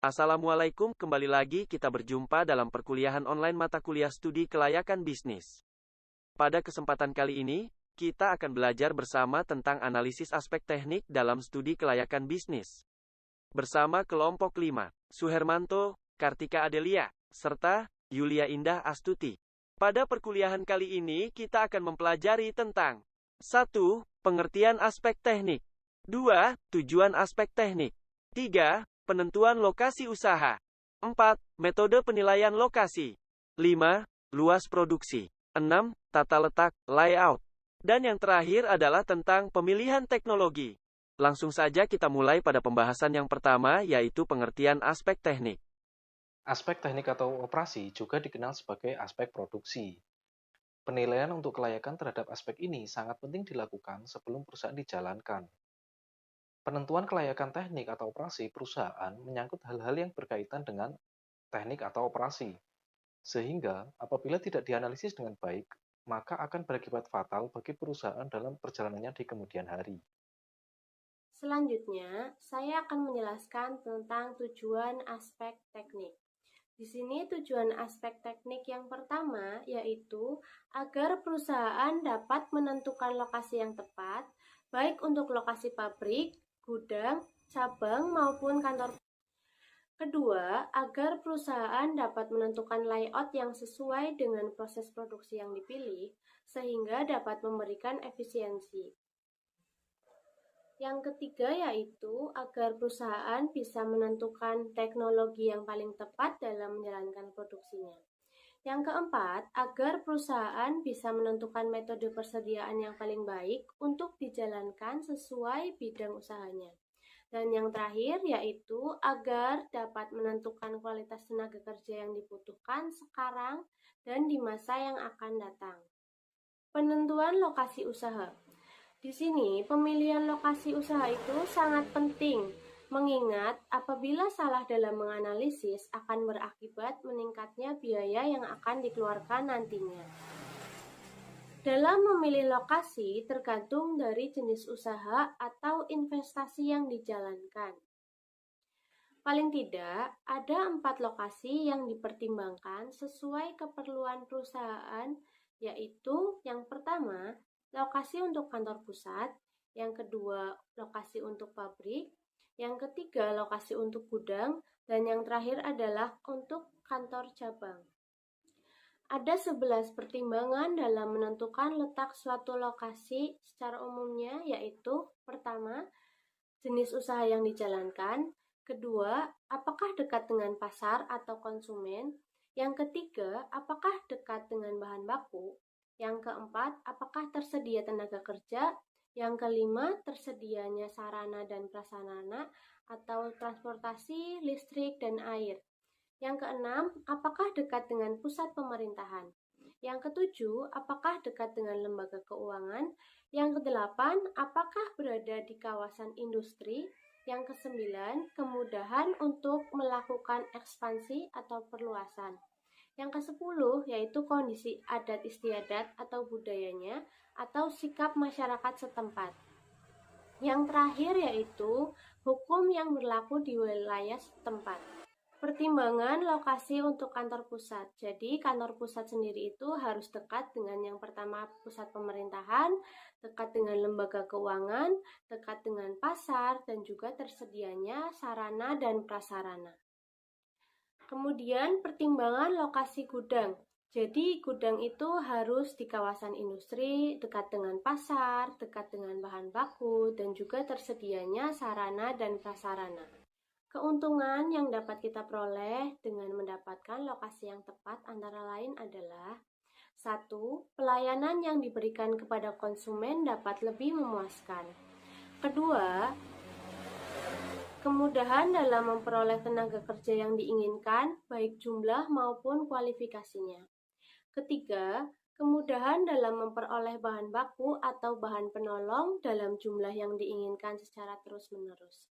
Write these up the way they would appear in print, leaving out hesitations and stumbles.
Assalamualaikum, kembali lagi kita berjumpa dalam perkuliahan online mata kuliah studi kelayakan bisnis. Pada kesempatan kali ini, kita akan belajar bersama tentang analisis aspek teknik dalam studi kelayakan bisnis. Bersama kelompok 5, Suhermanto, Kartika Adelia, serta Yulia Indah Astuti. Pada perkuliahan kali ini kita akan mempelajari tentang 1. Pengertian aspek teknik. 2. Tujuan aspek teknik. 3. Penentuan lokasi usaha. 4. Metode penilaian lokasi. 5. Luas produksi. 6. Tata letak, layout. Dan yang terakhir adalah tentang pemilihan teknologi. Langsung saja kita mulai pada pembahasan yang pertama, yaitu pengertian aspek teknik. Aspek teknik atau operasi juga dikenal sebagai aspek produksi. Penilaian untuk kelayakan terhadap aspek ini sangat penting dilakukan sebelum perusahaan dijalankan. Penentuan kelayakan teknik atau operasi perusahaan menyangkut hal-hal yang berkaitan dengan teknik atau operasi. Sehingga, apabila tidak dianalisis dengan baik, maka akan berakibat fatal bagi perusahaan dalam perjalanannya di kemudian hari. Selanjutnya, saya akan menjelaskan tentang tujuan aspek teknik. Di sini tujuan aspek teknik yang pertama yaitu agar perusahaan dapat menentukan lokasi yang tepat, baik untuk lokasi pabrik, gudang, cabang, maupun kantor. Kedua, agar perusahaan dapat menentukan layout yang sesuai dengan proses produksi yang dipilih, sehingga dapat memberikan efisiensi. Yang ketiga yaitu agar perusahaan bisa menentukan teknologi yang paling tepat dalam menjalankan produksinya. Yang keempat, agar perusahaan bisa menentukan metode persediaan yang paling baik untuk dijalankan sesuai bidang usahanya. Dan yang terakhir yaitu agar dapat menentukan kualitas tenaga kerja yang dibutuhkan sekarang dan di masa yang akan datang. Penentuan lokasi usaha. Di sini, pemilihan lokasi usaha itu sangat penting, mengingat apabila salah dalam menganalisis akan berakibat meningkatnya biaya yang akan dikeluarkan nantinya. Dalam memilih lokasi tergantung dari jenis usaha atau investasi yang dijalankan. Paling tidak, ada 4 lokasi yang dipertimbangkan sesuai keperluan perusahaan, yaitu yang pertama, lokasi untuk kantor pusat, yang kedua, lokasi untuk pabrik, yang ketiga, lokasi untuk gudang, dan yang terakhir adalah untuk kantor cabang. Ada 11 pertimbangan dalam menentukan letak suatu lokasi secara umumnya, yaitu pertama, jenis usaha yang dijalankan, kedua, apakah dekat dengan pasar atau konsumen, yang ketiga, apakah dekat dengan bahan baku, yang keempat, apakah tersedia tenaga kerja, yang kelima, tersedianya sarana dan prasarana atau transportasi, listrik, dan air. Yang keenam, apakah dekat dengan pusat pemerintahan? Yang ketujuh, apakah dekat dengan lembaga keuangan? Yang kedelapan, apakah berada di kawasan industri? Yang kesembilan, kemudahan untuk melakukan ekspansi atau perluasan. Yang kesepuluh, yaitu kondisi adat istiadat atau budayanya atau sikap masyarakat setempat. Yang terakhir yaitu hukum yang berlaku di wilayah setempat. Pertimbangan lokasi untuk kantor pusat. Jadi kantor pusat sendiri itu harus dekat dengan yang pertama pusat pemerintahan, dekat dengan lembaga keuangan, dekat dengan pasar, dan juga tersedianya sarana dan prasarana. Kemudian pertimbangan lokasi gudang. Jadi gudang itu harus di kawasan industri, dekat dengan pasar, dekat dengan bahan baku, dan juga tersedianya sarana dan prasarana. Keuntungan yang dapat kita peroleh dengan mendapatkan lokasi yang tepat antara lain adalah 1. Pelayanan yang diberikan kepada konsumen dapat lebih memuaskan. Kedua, kemudahan dalam memperoleh tenaga kerja yang diinginkan, baik jumlah maupun kualifikasinya. Ketiga, kemudahan dalam memperoleh bahan baku atau bahan penolong dalam jumlah yang diinginkan secara terus-menerus.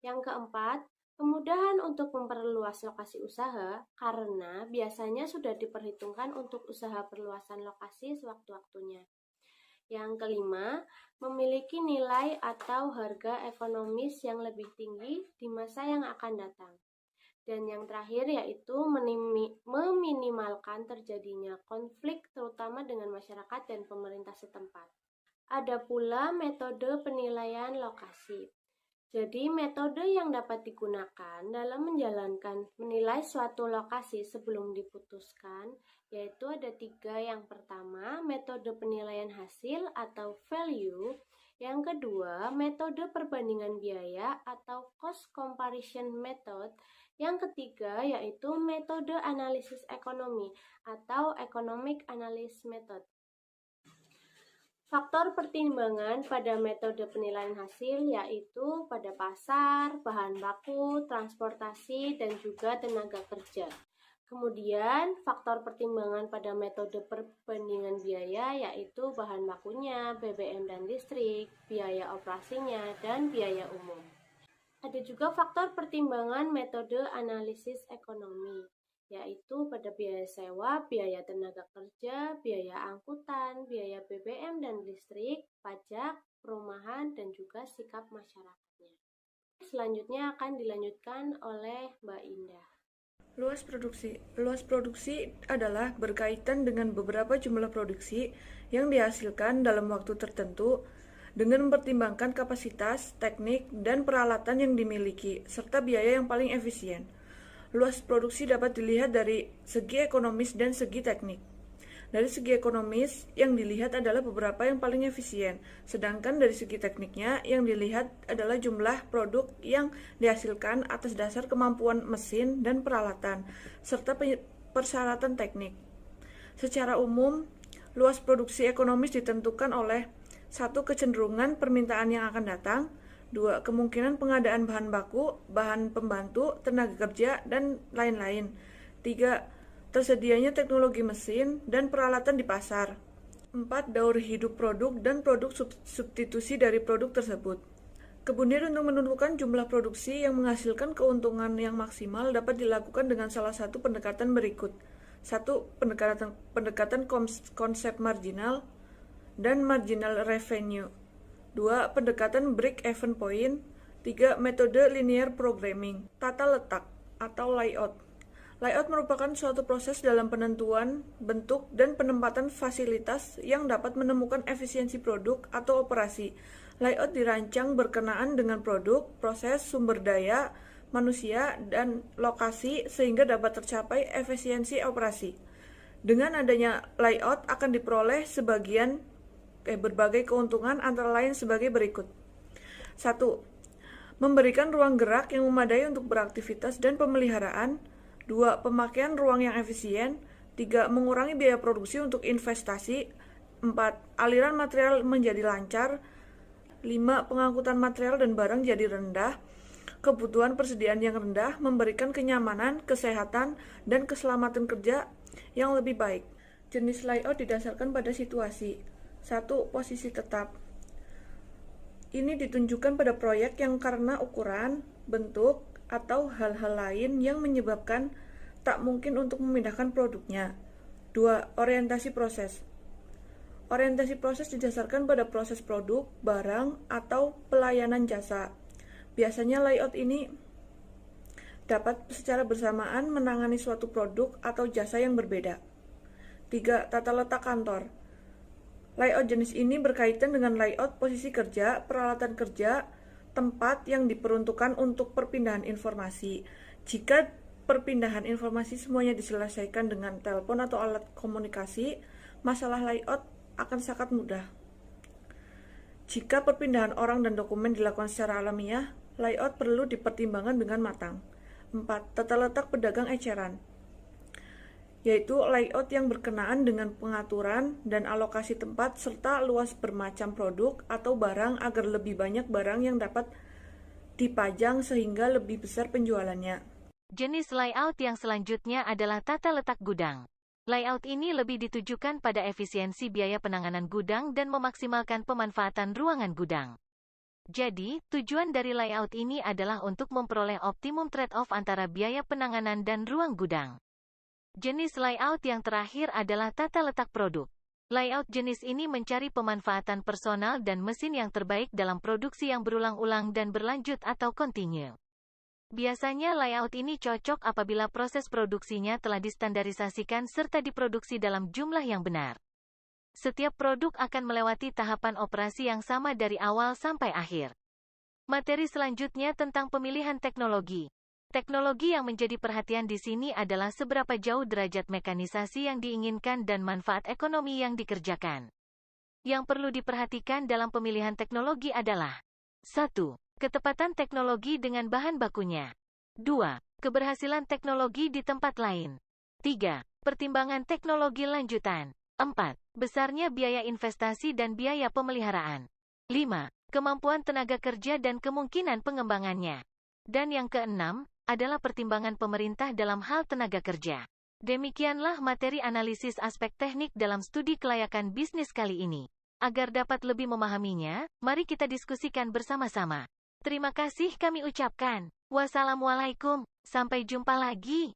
Yang keempat, kemudahan untuk memperluas lokasi usaha karena biasanya sudah diperhitungkan untuk usaha perluasan lokasi sewaktu-waktunya. Yang kelima, memiliki nilai atau harga ekonomis yang lebih tinggi di masa yang akan datang. Dan yang terakhir yaitu meminimalkan terjadinya konflik terutama dengan masyarakat dan pemerintah setempat. Ada pula metode penilaian lokasi. Jadi metode yang dapat digunakan dalam menilai suatu lokasi sebelum diputuskan yaitu ada 3. Yang pertama, metode penilaian hasil atau value. Yang kedua, metode perbandingan biaya atau cost comparison method. Yang ketiga yaitu metode analisis ekonomi atau economic analysis method. Faktor pertimbangan pada metode penilaian hasil yaitu pada pasar, bahan baku, transportasi, dan juga tenaga kerja. Kemudian, faktor pertimbangan pada metode perbandingan biaya yaitu bahan bakunya, BBM dan listrik, biaya operasinya, dan biaya umum. Ada juga faktor pertimbangan metode analisis ekonomi, yaitu pada biaya sewa, biaya tenaga kerja, biaya angkutan, biaya BBM dan listrik, pajak, perumahan, dan juga sikap masyarakatnya. Selanjutnya akan dilanjutkan oleh Mbak Indah. Luas produksi. Luas produksi adalah berkaitan dengan beberapa jumlah produksi yang dihasilkan dalam waktu tertentu dengan mempertimbangkan kapasitas, teknik, dan peralatan yang dimiliki, serta biaya yang paling efisien. Luas produksi dapat dilihat dari segi ekonomis dan segi teknik. Dari segi ekonomis, yang dilihat adalah beberapa yang paling efisien, sedangkan dari segi tekniknya, yang dilihat adalah jumlah produk yang dihasilkan atas dasar kemampuan mesin dan peralatan, serta persyaratan teknik. Secara umum, luas produksi ekonomis ditentukan oleh 1. Kecenderungan permintaan yang akan datang, 2. Kemungkinan pengadaan bahan baku, bahan pembantu, tenaga kerja, dan lain-lain. 3. Tersedianya teknologi mesin dan peralatan di pasar. 4. Daur hidup produk dan produk substitusi dari produk tersebut. Kemudian untuk menentukan jumlah produksi yang menghasilkan keuntungan yang maksimal dapat dilakukan dengan salah satu pendekatan berikut. 1. Pendekatan konsep marginal dan marginal revenue. 2. Pendekatan break-even point. 3. Metode linear programming. Tata letak atau layout. Layout merupakan suatu proses dalam penentuan, bentuk, dan penempatan fasilitas yang dapat menemukan efisiensi produk atau operasi. Layout dirancang berkenaan dengan produk, proses, sumber daya, manusia, dan lokasi sehingga dapat tercapai efisiensi operasi. Dengan adanya layout akan diperoleh berbagai keuntungan antara lain sebagai berikut. 1. Memberikan ruang gerak yang memadai untuk beraktivitas dan pemeliharaan. 2. Pemakaian ruang yang efisien. 3. Mengurangi biaya produksi untuk investasi. 4. Aliran material menjadi lancar. 5. Pengangkutan material dan barang jadi rendah. Kebutuhan persediaan yang rendah memberikan kenyamanan, kesehatan, dan keselamatan kerja yang lebih baik. Jenis layout didasarkan pada situasi. 1. Posisi tetap. Ini ditunjukkan pada proyek yang karena ukuran, bentuk, atau hal-hal lain yang menyebabkan tak mungkin untuk memindahkan produknya. 2. Orientasi proses. Orientasi proses didasarkan pada proses produk, barang, atau pelayanan jasa. Biasanya layout ini dapat secara bersamaan menangani suatu produk atau jasa yang berbeda. 3. Tata letak kantor. Layout jenis ini berkaitan dengan layout posisi kerja, peralatan kerja, tempat yang diperuntukkan untuk perpindahan informasi. Jika perpindahan informasi semuanya diselesaikan dengan telepon atau alat komunikasi, masalah layout akan sangat mudah. Jika perpindahan orang dan dokumen dilakukan secara alamiah, layout perlu dipertimbangkan dengan matang. 4. Tata letak pedagang eceran, yaitu layout yang berkenaan dengan pengaturan dan alokasi tempat serta luas bermacam produk atau barang agar lebih banyak barang yang dapat dipajang sehingga lebih besar penjualannya. Jenis layout yang selanjutnya adalah tata letak gudang. Layout ini lebih ditujukan pada efisiensi biaya penanganan gudang dan memaksimalkan pemanfaatan ruangan gudang. Jadi, tujuan dari layout ini adalah untuk memperoleh optimum trade-off antara biaya penanganan dan ruang gudang. Jenis layout yang terakhir adalah tata letak produk. Layout jenis ini mencari pemanfaatan personal dan mesin yang terbaik dalam produksi yang berulang-ulang dan berlanjut atau kontinu. Biasanya layout ini cocok apabila proses produksinya telah distandarisasikan serta diproduksi dalam jumlah yang benar. Setiap produk akan melewati tahapan operasi yang sama dari awal sampai akhir. Materi selanjutnya tentang pemilihan teknologi. Teknologi yang menjadi perhatian di sini adalah seberapa jauh derajat mekanisasi yang diinginkan dan manfaat ekonomi yang dikerjakan. Yang perlu diperhatikan dalam pemilihan teknologi adalah 1. Ketepatan teknologi dengan bahan bakunya. 2. Keberhasilan teknologi di tempat lain. 3. Pertimbangan teknologi lanjutan. 4. Besarnya biaya investasi dan biaya pemeliharaan. 5. Kemampuan tenaga kerja dan kemungkinan pengembangannya. Dan yang keenam, adalah pertimbangan pemerintah dalam hal tenaga kerja. Demikianlah materi analisis aspek teknik dalam studi kelayakan bisnis kali ini. Agar dapat lebih memahaminya, mari kita diskusikan bersama-sama. Terima kasih kami ucapkan. Wassalamualaikum, sampai jumpa lagi.